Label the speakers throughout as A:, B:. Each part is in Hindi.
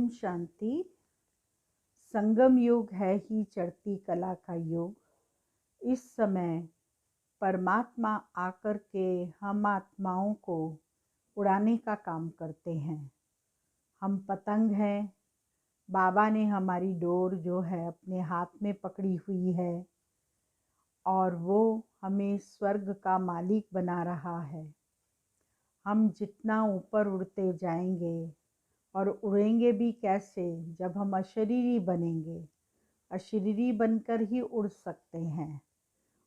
A: ओम शांति। संगम युग है ही चढ़ती कला का युग। इस समय परमात्मा आकर के हम आत्माओं को उड़ाने का काम करते हैं। हम पतंग हैं। बाबा ने हमारी डोर जो है अपने हाथ में पकड़ी हुई है और वो हमें स्वर्ग का मालिक बना रहा है। हम जितना ऊपर उड़ते जाएंगे और उड़ेंगे भी कैसे, जब हम अशरीरी बनेंगे। अशरीरी बनकर ही उड़ सकते हैं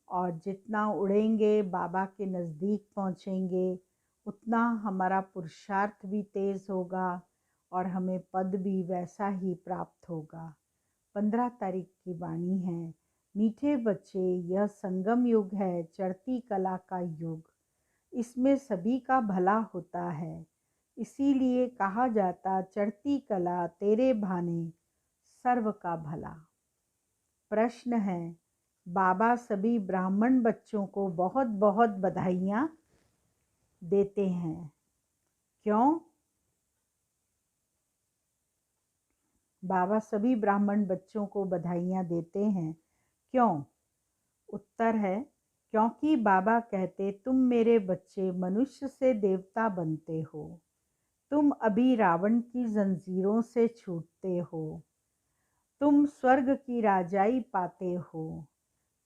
A: और जितना उड़ेंगे बाबा के नज़दीक पहुँचेंगे उतना हमारा पुरुषार्थ भी तेज़ होगा और हमें पद भी वैसा ही प्राप्त होगा। 15 तारीख की वाणी है। मीठे बच्चे, यह संगम युग है, चढ़ती कला का युग। इसमें सभी का भला होता है, इसीलिए कहा जाता चढ़ती कला तेरे भाने सर्व का भला। प्रश्न है, बाबा सभी ब्राह्मण बच्चों को बहुत बहुत बधाइयाँ देते हैं, क्यों? बाबा सभी ब्राह्मण बच्चों को बधाइयाँ देते हैं, क्यों? उत्तर है, क्योंकि बाबा कहते तुम मेरे बच्चे मनुष्य से देवता बनते हो। तुम अभी रावण की जंजीरों से छूटते हो। तुम स्वर्ग की राजाई पाते हो,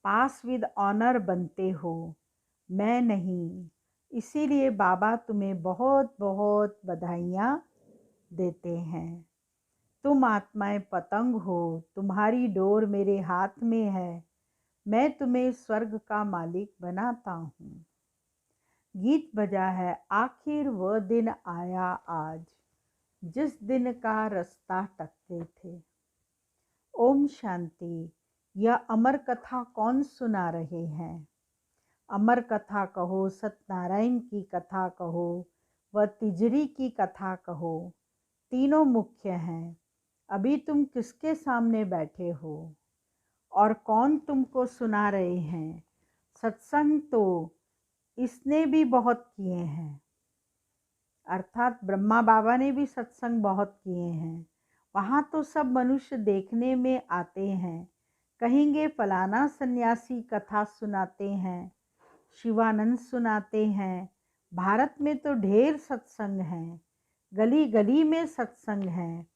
A: पास विद ऑनर बनते हो। मैं नहीं, इसीलिए बाबा तुम्हें बहुत बहुत बधाइयाँ देते हैं। तुम आत्माएं पतंग हो, तुम्हारी डोर मेरे हाथ में है। मैं तुम्हें स्वर्ग का मालिक बनाता हूँ। गीत बजा है, आखिर वह दिन आया आज, जिस दिन का रास्ता टकते थे। ओम शांति। यह अमर कथा कौन सुना रहे हैं? अमर कथा कहो, सत्यनारायण की कथा कहो, व तिजरी की कथा कहो, तीनों मुख्य हैं। अभी तुम किसके सामने बैठे हो और कौन तुमको सुना रहे हैं? सत्संग तो इसने भी बहुत किए हैं, अर्थात ब्रह्मा बाबा ने भी सत्संग बहुत किए हैं। वहाँ तो सब मनुष्य देखने में आते हैं, कहेंगे फलाना सन्यासी कथा सुनाते हैं, शिवानंद सुनाते हैं। भारत में तो ढेर सत्संग हैं, गली गली में सत्संग हैं।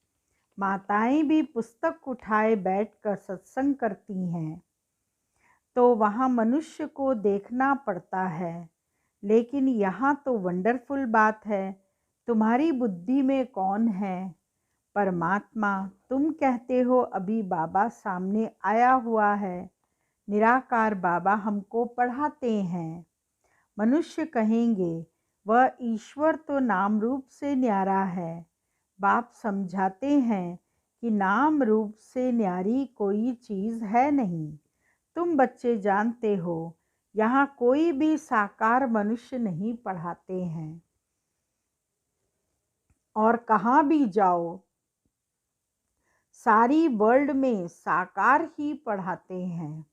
A: माताएं भी पुस्तक उठाए बैठकर सत्संग करती हैं। तो वहाँ मनुष्य को देखना पड़ता है, लेकिन यहाँ तो वंडरफुल बात है, तुम्हारी बुद्धि में कौन है? परमात्मा। तुम कहते हो अभी बाबा सामने आया हुआ है, निराकार बाबा हमको पढ़ाते हैं। मनुष्य कहेंगे वह ईश्वर तो नाम रूप से न्यारा है। बाप समझाते हैं कि नाम रूप से न्यारी कोई चीज़ है नहीं। तुम बच्चे जानते हो, यहाँ कोई भी साकार मनुष्य नहीं पढ़ाते हैं, और कहाँ भी जाओ सारी वर्ल्ड में साकार ही पढ़ाते हैं।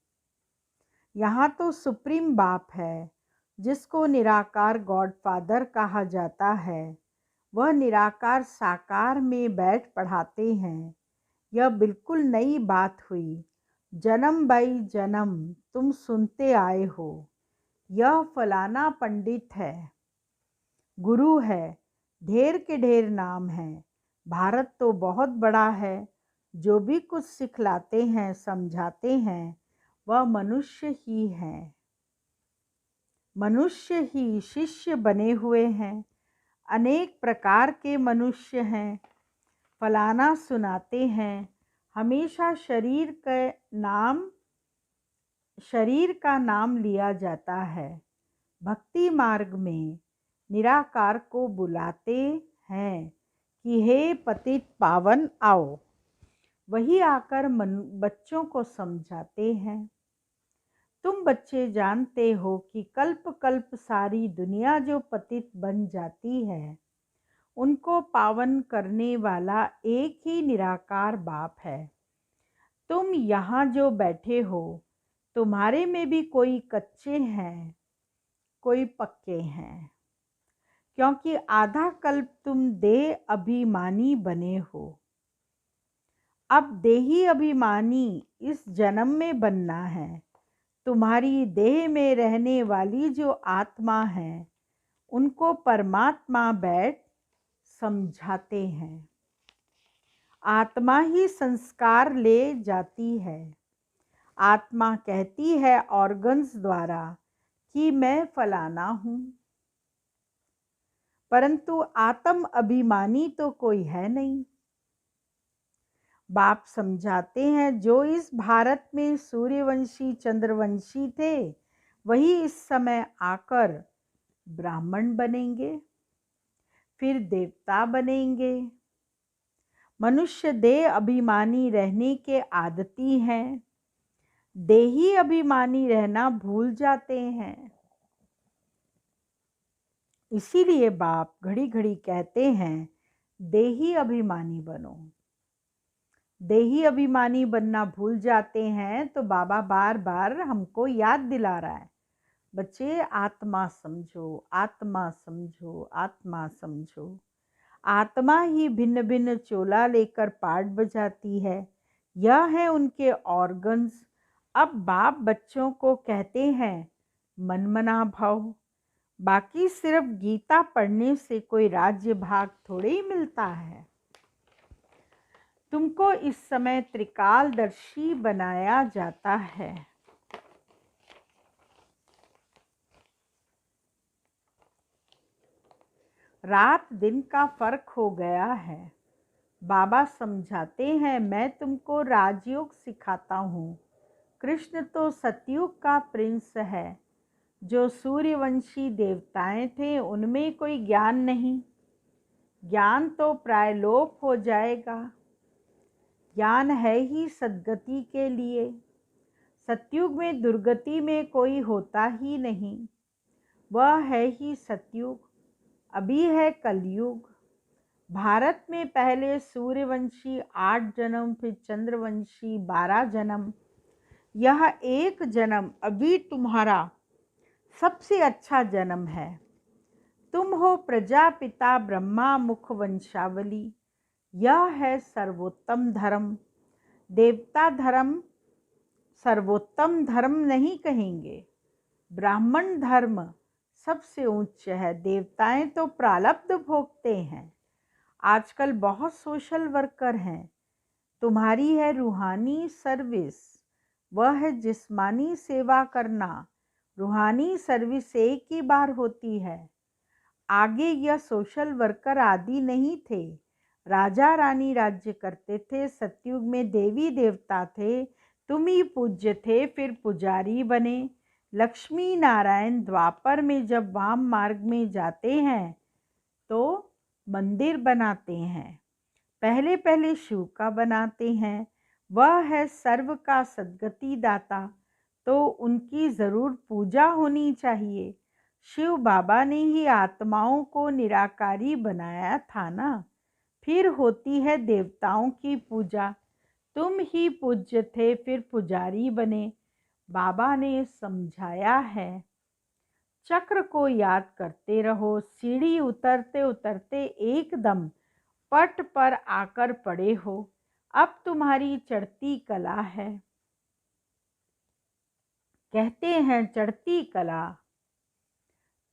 A: यहाँ तो सुप्रीम बाप है, जिसको निराकार गॉड फादर कहा जाता है। वह निराकार साकार में बैठ पढ़ाते हैं। यह बिल्कुल नई बात हुई। जन्म बाई जन्म तुम सुनते आए हो, यह फलाना पंडित है, गुरु है, ढेर के ढेर नाम हैं। भारत तो बहुत बड़ा है। जो भी कुछ सिखलाते हैं, समझाते हैं, वह मनुष्य ही हैं। मनुष्य ही शिष्य बने हुए हैं। अनेक प्रकार के मनुष्य हैं। फलाना सुनाते हैं, हमेशा शरीर का नाम लिया जाता है। भक्ति मार्ग में निराकार को बुलाते हैं कि हे पतित पावन आओ। वही आकर बच्चों को समझाते हैं। तुम बच्चे जानते हो कि कल्प कल्प सारी दुनिया जो पतित बन जाती है, उनको पावन करने वाला एक ही निराकार बाप है। तुम यहाँ जो बैठे हो, तुम्हारे में भी कोई कच्चे हैं, कोई पक्के हैं, क्योंकि आधा कल्प तुम देह अभिमानी बने हो। अब देही अभिमानी इस जन्म में बनना है। तुम्हारी देह में रहने वाली जो आत्मा है उनको परमात्मा बैठ समझाते हैं। आत्मा ही संस्कार ले जाती है। आत्मा कहती है ऑर्गन्स द्वारा कि मैं फलाना हूँ, परंतु आत्म अभिमानी तो कोई है नहीं। बाप समझाते हैं जो इस भारत में सूर्यवंशी चंद्रवंशी थे वही इस समय आकर ब्राह्मण बनेंगे, फिर देवता बनेंगे। मनुष्य देह अभिमानी रहने के आदती हैं, देही अभिमानी रहना भूल जाते हैं। इसीलिए बाप घड़ी घड़ी कहते हैं देही अभिमानी बनो। देही अभिमानी बनना भूल जाते हैं तो बाबा बार बार हमको याद दिला रहा है, बच्चे आत्मा समझो, आत्मा समझो, आत्मा समझो। आत्मा ही भिन्न भिन्न चोला लेकर पाठ बजाती है, यह है उनके ऑर्गन्स। अब बाप बच्चों को कहते हैं मनमना भव। बाकी सिर्फ गीता पढ़ने से कोई राज्य भाग थोड़े ही मिलता है। तुमको इस समय त्रिकालदर्शी बनाया जाता है। रात दिन का फर्क हो गया है। बाबा समझाते हैं मैं तुमको राजयोग सिखाता हूँ। कृष्ण तो सतयुग का प्रिंस है। जो सूर्यवंशी देवताएं थे उनमें कोई ज्ञान नहीं, ज्ञान तो प्राय लोप हो जाएगा। ज्ञान है ही सद्गति के लिए। सतयुग में दुर्गति में कोई होता ही नहीं, वह है ही सतयुग। अभी है कलयुग। भारत में पहले सूर्यवंशी 8 जन्म, फिर चंद्रवंशी 12 जन्म। यह एक जन्म अभी तुम्हारा सबसे अच्छा जन्म है। तुम हो प्रजापिता ब्रह्मा मुख वंशावली। यह है सर्वोत्तम धर्म। देवता धर्म सर्वोत्तम धर्म नहीं कहेंगे। ब्राह्मण धर्म सबसे उच्च है। देवताएं तो प्रारब्ध भोगते हैं। आजकल बहुत सोशल वर्कर हैं। तुम्हारी है रूहानी सर्विस, वह है जिस्मानी सेवा करना। रूहानी सर्विस एक ही बार होती है। आगे यह सोशल वर्कर आदि नहीं थे। राजा रानी राज्य करते थे। सतयुग में देवी देवता थे, तुम ही पूज्य थे, फिर पुजारी बने। लक्ष्मी नारायण द्वापर में जब वाम मार्ग में जाते हैं तो मंदिर बनाते हैं। पहले पहले शिव का बनाते हैं। वह है सर्व का सद्गति दाता, तो उनकी ज़रूर पूजा होनी चाहिए। शिव बाबा ने ही आत्माओं को निराकारी बनाया था ना। फिर होती है देवताओं की पूजा। तुम ही पूज्य थे, फिर पुजारी बने। बाबा ने समझाया है चक्र को याद करते रहो। सीढ़ी उतरते उतरते एकदम पट पर आकर पड़े हो। अब तुम्हारी चढ़ती कला है। कहते हैं चढ़ती कला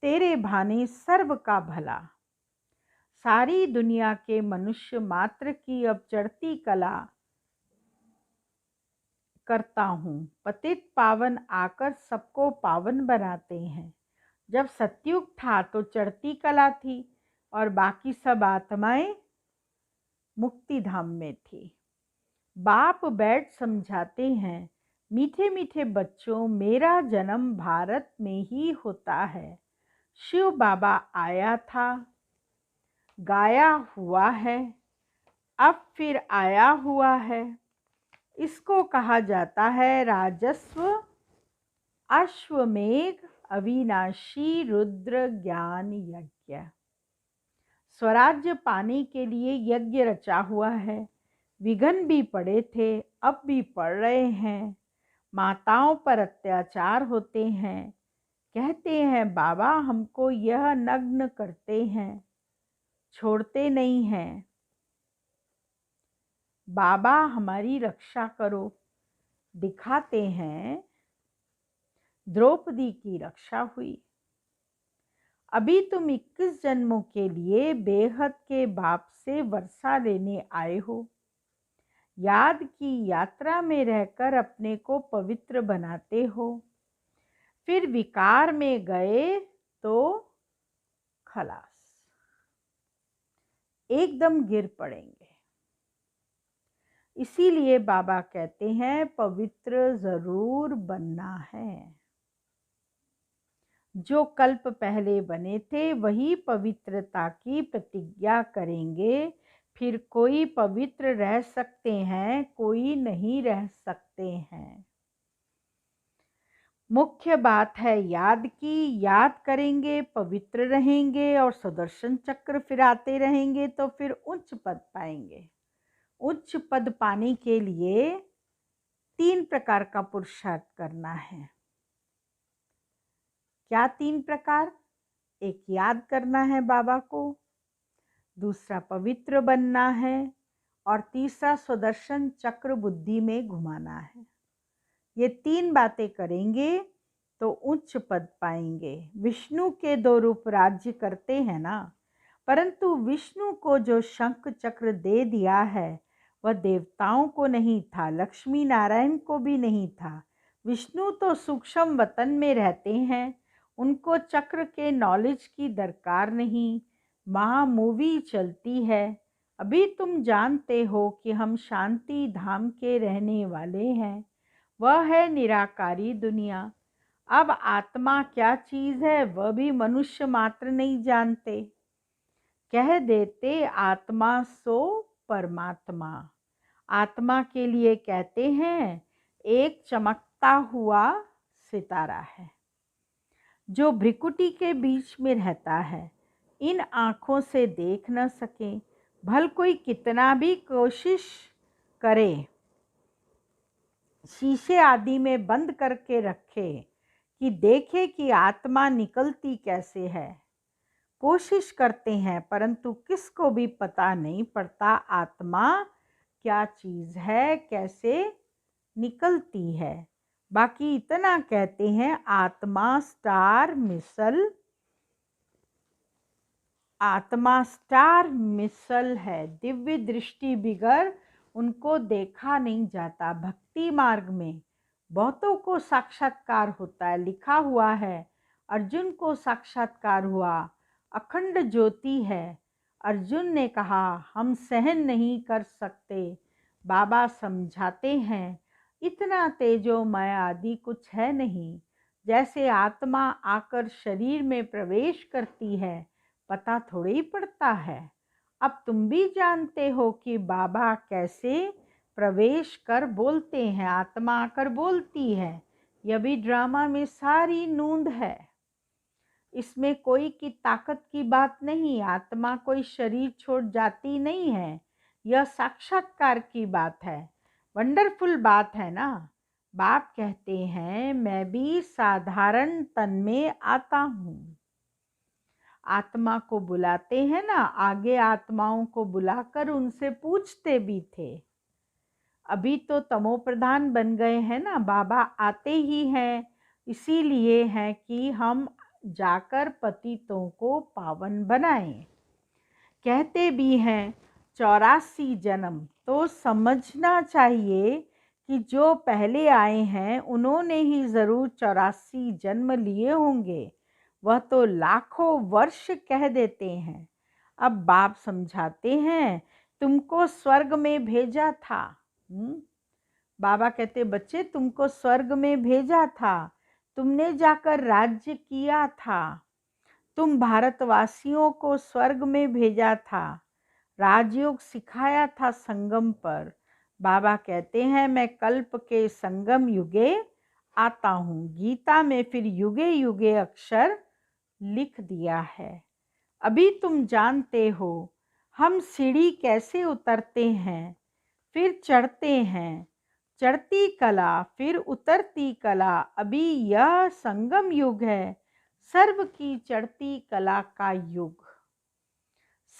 A: तेरे भाने सर्व का भला। सारी दुनिया के मनुष्य मात्र की अब चढ़ती कला करता हूँ। पतित पावन आकर सबको पावन बनाते हैं। जब सतयुग था तो चढ़ती कला थी और बाकी सब आत्माएं मुक्ति धाम में थी। बाप बैठ समझाते हैं मीठे मीठे बच्चों, मेरा जन्म भारत में ही होता है। शिव बाबा आया था, गाया हुआ है, अब फिर आया हुआ है। इसको कहा जाता है राजस्व अश्वमेघ अविनाशी रुद्र ज्ञान यज्ञ। स्वराज्य पाने के लिए यज्ञ रचा हुआ है। विघ्न भी पड़े थे, अब भी पड़ रहे हैं। माताओं पर अत्याचार होते हैं। कहते हैं बाबा हमको यह नग्न करते हैं, छोड़ते नहीं हैं। बाबा हमारी रक्षा करो। दिखाते हैं द्रौपदी की रक्षा हुई। अभी तुम 21 जन्मों के लिए बेहद के बाप से वर्षा लेने आए हो। याद की यात्रा में रहकर अपने को पवित्र बनाते हो, फिर विकार में गए तो खलास, एकदम गिर पड़ेंगे। इसीलिए बाबा कहते हैं पवित्र जरूर बनना है। जो कल्प पहले बने थे वही पवित्रता की प्रतिज्ञा करेंगे। फिर कोई पवित्र रह सकते हैं, कोई नहीं रह सकते हैं। मुख्य बात है याद की, याद करेंगे, पवित्र रहेंगे और सुदर्शन चक्र फिराते रहेंगे तो फिर उच्च पद पाएंगे। उच्च पद पाने के लिए 3 प्रकार का पुरुषार्थ करना है। क्या 3 प्रकार? एक, याद करना है बाबा को, दूसरा पवित्र बनना है और तीसरा सुदर्शन चक्र बुद्धि में घुमाना है। ये 3 बातें करेंगे तो उच्च पद पाएंगे। विष्णु के 2 रूप राज्य करते हैं ना, परंतु विष्णु को जो शंख चक्र दे दिया है वह देवताओं को नहीं था, लक्ष्मी नारायण को भी नहीं था। विष्णु तो सूक्ष्म वतन में रहते हैं, उनको चक्र के नॉलेज की दरकार नहीं। वहाँ मूवी चलती है। अभी तुम जानते हो कि हम शांति धाम के रहने वाले हैं, वह है निराकारी दुनिया। अब आत्मा क्या चीज़ है वह भी मनुष्य मात्र नहीं जानते। कह देते आत्मा सो परमात्मा। आत्मा के लिए कहते हैं एक चमकता हुआ सितारा है जो भ्रिकुटी के बीच में रहता है। इन आँखों से देख न सके, भल कोई कितना भी कोशिश करे, शीशे आदि में बंद करके रखे कि देखे कि आत्मा निकलती कैसे है। कोशिश करते हैं परंतु किसको भी पता नहीं पड़ता आत्मा क्या चीज़ है, कैसे निकलती है। बाकी इतना कहते हैं आत्मा स्टार मिसल, आत्मा स्टार मिसल है। दिव्य दृष्टि बिगर उनको देखा नहीं जाता। भक्ति मार्ग में बहुतों को साक्षात्कार होता है। लिखा हुआ है अर्जुन को साक्षात्कार हुआ, अखंड ज्योति है। अर्जुन ने कहा हम सहन नहीं कर सकते। बाबा समझाते हैं इतना तेजोमय आदि कुछ है नहीं। जैसे आत्मा आकर शरीर में प्रवेश करती है पता थोड़ी पड़ता है। अब तुम भी जानते हो कि बाबा कैसे प्रवेश कर बोलते हैं, आत्मा आकर बोलती है। यह भी ड्रामा में सारी नूंद है, इसमें कोई की ताकत की बात नहीं। आत्मा कोई शरीर छोड़ जाती नहीं है, यह साक्षात्कार की बात है। वंडरफुल बात है ना। बाप कहते हैं मैं भी साधारण तन में आता हूँ। आत्मा को बुलाते हैं ना, आगे आत्माओं को बुलाकर उनसे पूछते भी थे। अभी तो तमो प्रधान बन गए हैं ना, बाबा आते ही हैं। इसीलिए है कि हम जाकर पतितों को पावन बनाएं। कहते भी हैं 84 जन्म, तो समझना चाहिए कि जो पहले आए हैं उन्होंने ही ज़रूर 84 जन्म लिए होंगे। वह तो लाखों वर्ष कह देते हैं। अब बाप समझाते हैं तुमको स्वर्ग में भेजा था। बाबा कहते बच्चे तुमको स्वर्ग में भेजा था, तुमने जाकर राज्य किया था। तुम भारतवासियों को स्वर्ग में भेजा था, राजयोग सिखाया था संगम पर। बाबा कहते हैं मैं कल्प के संगम युगे आता हूँ। गीता में फिर युगे युगे अक्षर लिख दिया है। अभी तुम जानते हो हम सीढ़ी कैसे उतरते हैं, फिर चढ़ते हैं। चढ़ती कला फिर उतरती कला, अभी यह संगम युग है, सर्व की चढ़ती कला का युग।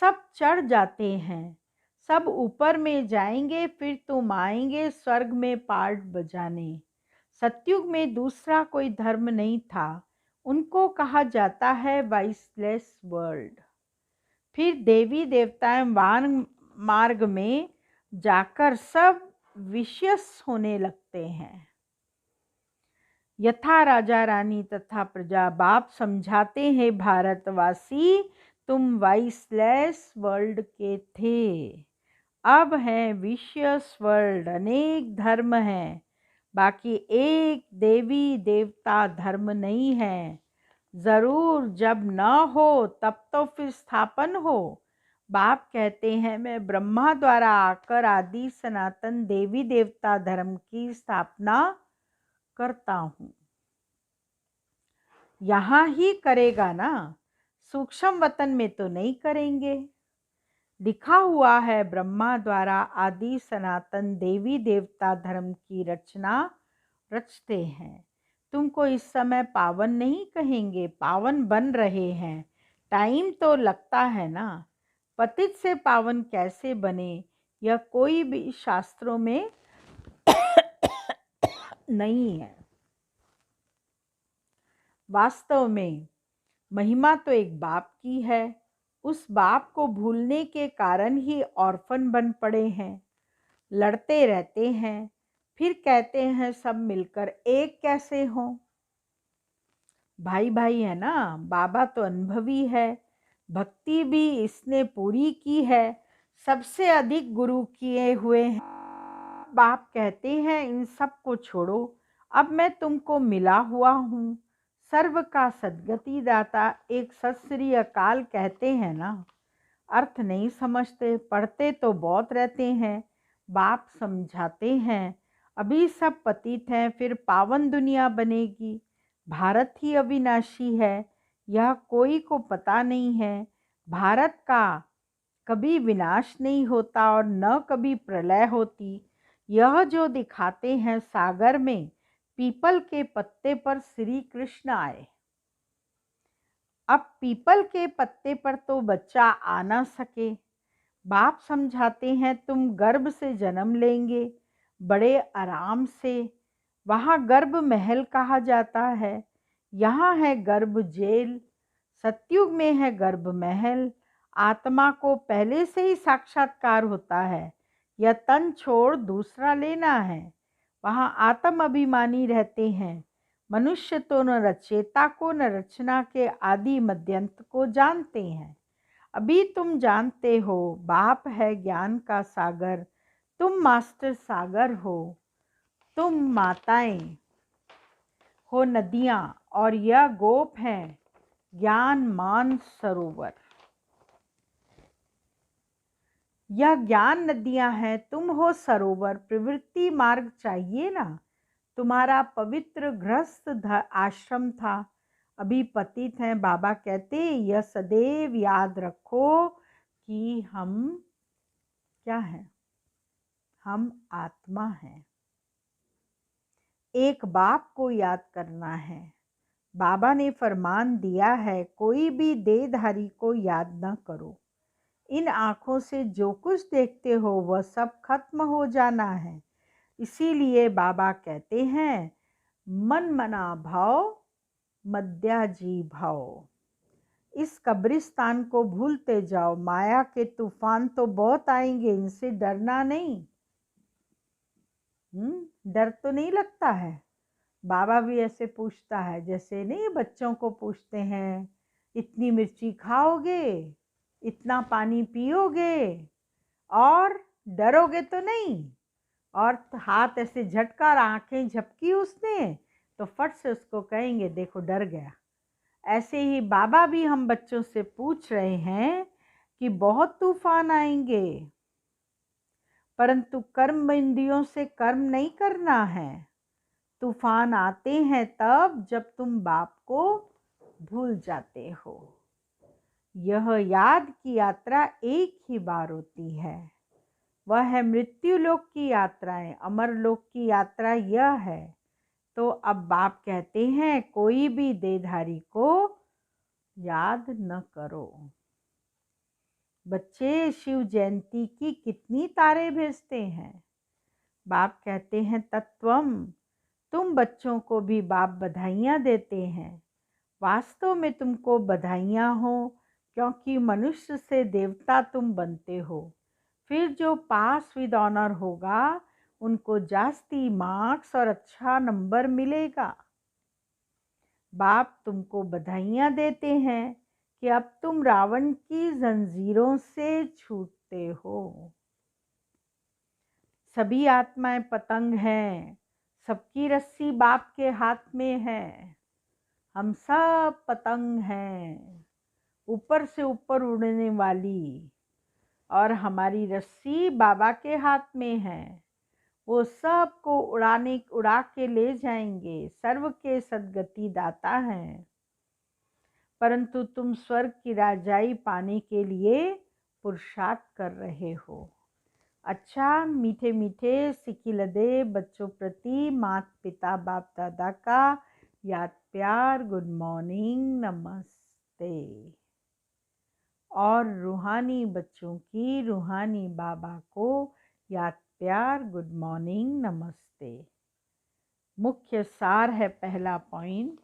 A: सब चढ़ जाते हैं, सब ऊपर में जाएंगे, फिर तुम आएंगे स्वर्ग में पार्ट बजाने। सतयुग में दूसरा कोई धर्म नहीं था, उनको कहा जाता है वाइसलेस वर्ल्ड। फिर देवी देवताएं वान मार्ग में जाकर सब विशेष होने लगते हैं। यथा राजा रानी तथा प्रजा बाप समझाते हैं, भारतवासी तुम वाइसलेस वर्ल्ड के थे, अब है विशेष वर्ल्ड। अनेक धर्म हैं, बाकी एक देवी देवता धर्म नहीं है। जरूर जब न हो तब तो फिर स्थापन हो। बाप कहते हैं, मैं ब्रह्मा द्वारा आकर आदि सनातन देवी देवता धर्म की स्थापना करता हूँ। यहाँ ही करेगा ना, सूक्ष्म वतन में तो नहीं करेंगे। लिखा हुआ है, ब्रह्मा द्वारा आदि सनातन देवी देवता धर्म की रचना रचते हैं। तुमको इस समय पावन नहीं कहेंगे, पावन बन रहे हैं। टाइम तो लगता है ना। पतित से पावन कैसे बने, यह कोई भी शास्त्रों में नहीं है। वास्तव में महिमा तो एक बाप की है। उस बाप को भूलने के कारण ही ऑर्फन बन पड़े हैं, लड़ते रहते हैं, फिर कहते हैं सब मिलकर एक कैसे हों। भाई भाई है ना। बाबा तो अनुभवी है, भक्ति भी इसने पूरी की है, सबसे अधिक गुरु किए हुए हैं। बाप कहते हैं, इन सब को छोड़ो, अब मैं तुमको मिला हुआ हूँ। सर्व का सद्गति दाता, एक सत श्री अकाल कहते हैं ना। अर्थ नहीं समझते, पढ़ते तो बहुत रहते हैं। बाप समझाते हैं, अभी सब पतित हैं, फिर पावन दुनिया बनेगी। भारत ही अविनाशी है, यह कोई को पता नहीं है। भारत का कभी विनाश नहीं होता और न कभी प्रलय होती। यह जो दिखाते हैं, सागर में पीपल के पत्ते पर श्री कृष्ण आए। अब पीपल के पत्ते पर तो बच्चा आ ना सके। बाप समझाते हैं, तुम गर्भ से जन्म लेंगे, बड़े आराम से। वहाँ गर्भ महल कहा जाता है, यहाँ है गर्भ जेल। सतयुग में है गर्भ महल। आत्मा को पहले से ही साक्षात्कार होता है, यह तन छोड़ दूसरा लेना है। वहाँ आत्म अभिमानी रहते हैं। मनुष्य तो न रचेता को न रचना के आदि मध्यंत को जानते हैं। अभी तुम जानते हो, बाप है ज्ञान का सागर, तुम मास्टर सागर हो। तुम माताएं हो नदियां और यह गोप हैं ज्ञान मान सरोवर। यह ज्ञान नदियां हैं, तुम हो सरोवर। प्रवृत्ति मार्ग चाहिए ना। तुम्हारा पवित्र गृहस्थ आश्रम था, अभी पतित हैं। बाबा कहते, यह सदैव याद रखो कि हम क्या हैं, हम आत्मा हैं। एक बाप को याद करना है। बाबा ने फरमान दिया है, कोई भी देहधारी को याद न करो। इन आँखों से जो कुछ देखते हो वह सब खत्म हो जाना है। इसीलिए बाबा कहते हैं, मन मना भाव मध्याजी भाव। इस कब्रिस्तान को भूलते जाओ। माया के तूफान तो बहुत आएंगे, इनसे डरना नहीं। डर तो नहीं लगता है। बाबा भी ऐसे पूछता है, जैसे नहीं बच्चों को पूछते हैं, इतनी मिर्ची खाओगे, इतना पानी पियोगे और डरोगे तो नहीं। और हाथ ऐसे झटका और आंखें झपकी उसने तो फट से उसको कहेंगे, देखो डर गया। ऐसे ही बाबा भी हम बच्चों से पूछ रहे हैं कि बहुत तूफान आएंगे, परंतु कर्म इंद्रियों से कर्म नहीं करना है। तूफान आते हैं तब जब तुम बाप को भूल जाते हो। यह याद की यात्रा एक ही बार होती है, वह है मृत्यु लोक की यात्राएं। अमर लोक की यात्रा यह है। तो अब बाप कहते हैं, कोई भी देहधारी को याद न करो। बच्चे शिव जयंती की कितनी तारें भेजते हैं? बाप कहते हैं तत्वम, तुम बच्चों को भी बाप बधाइयाँ देते हैं। वास्तव में तुमको बधाइयाँ हो, क्योंकि मनुष्य से देवता तुम बनते हो। फिर जो पास विद ऑनर होगा उनको जास्ती मार्क्स और अच्छा नंबर मिलेगा। बाप तुमको बधाइयाँ देते हैं कि अब तुम रावण की जंजीरों से छूटते हो। सभी आत्माएं पतंग हैं, सबकी रस्सी बाप के हाथ में है। हम सब पतंग हैं, ऊपर से ऊपर उड़ने वाली, और हमारी रस्सी बाबा के हाथ में है। वो सब को उड़ा के ले जाएंगे। सर्व के सद्गति दाता हैं। परंतु तुम स्वर्ग की राजाई पाने के लिए पुरुषार्थ कर रहे हो। अच्छा, मीठे मीठे सिकिलदे बच्चों प्रति माता पिता बाप दादा का याद प्यार, गुड मॉर्निंग, नमस्ते। और रूहानी बच्चों की रूहानी बाबा को याद प्यार, गुड मॉर्निंग, नमस्ते। मुख्य सार है पहला पॉइंट,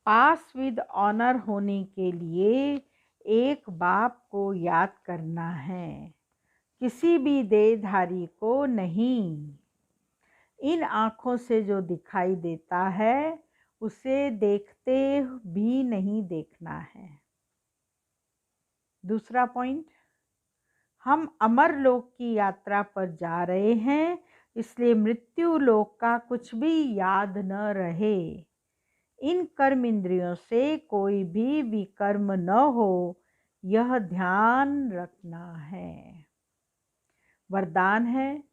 A: पास विद ऑनर होने के लिए एक बाप को याद करना है, किसी भी देहधारी को नहीं। इन आँखों से जो दिखाई देता है उसे देखते भी नहीं देखना है। दूसरा पॉइंट, हम अमर लोक की यात्रा पर जा रहे हैं, इसलिए मृत्यु लोक का कुछ भी याद न रहे। इन कर्म इंद्रियों से कोई भी विकर्म न हो, यह ध्यान रखना है। वरदान है,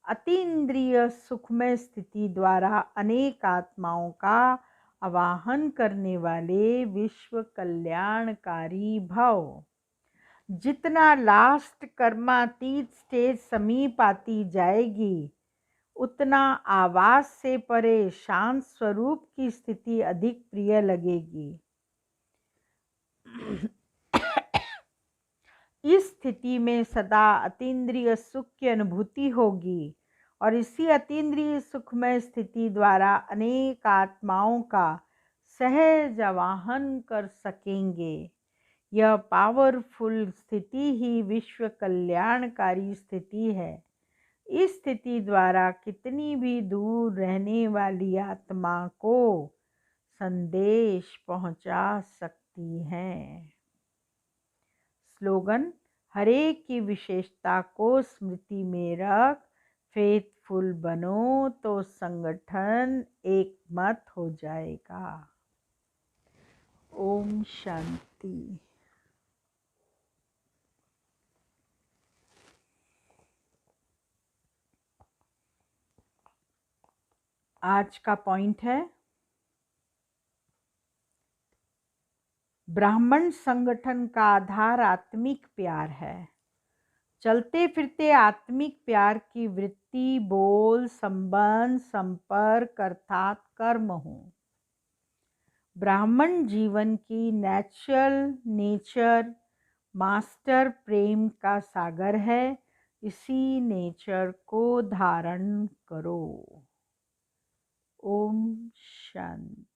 A: अतीन्द्रिय सुखमय स्थिति द्वारा अनेक आत्माओं का आवाहन करने वाले विश्व कल्याणकारी भव। जितना लास्ट कर्मातीत स्टेज समीप आती जाएगी, उतना आवाज से परे शांत स्वरूप की स्थिति अधिक प्रिय लगेगी। इस स्थिति में सदा अतीन्द्रिय सुख की अनुभूति होगी और इसी अतीन्द्रिय सुखमय स्थिति द्वारा अनेक आत्माओं का सहज आवाहन कर सकेंगे। यह पावरफुल स्थिति ही विश्व कल्याणकारी स्थिति है। इस स्थिति द्वारा कितनी भी दूर रहने वाली आत्मा को संदेश पहुंचा सकती है। स्लोगन, हरे की विशेषता को स्मृति में रख, फेथफुल बनो तो संगठन एक मत हो जाएगा। ओम शांति। आज का पॉइंट है, ब्राह्मण संगठन का आधार आत्मिक प्यार है। चलते फिरते आत्मिक प्यार की वृत्ति बोल, संबंध, संपर्क अर्थात कर्म हो। ब्राह्मण जीवन की नेचर मास्टर प्रेम का सागर है। इसी नेचर को धारण करो। ओम शांति।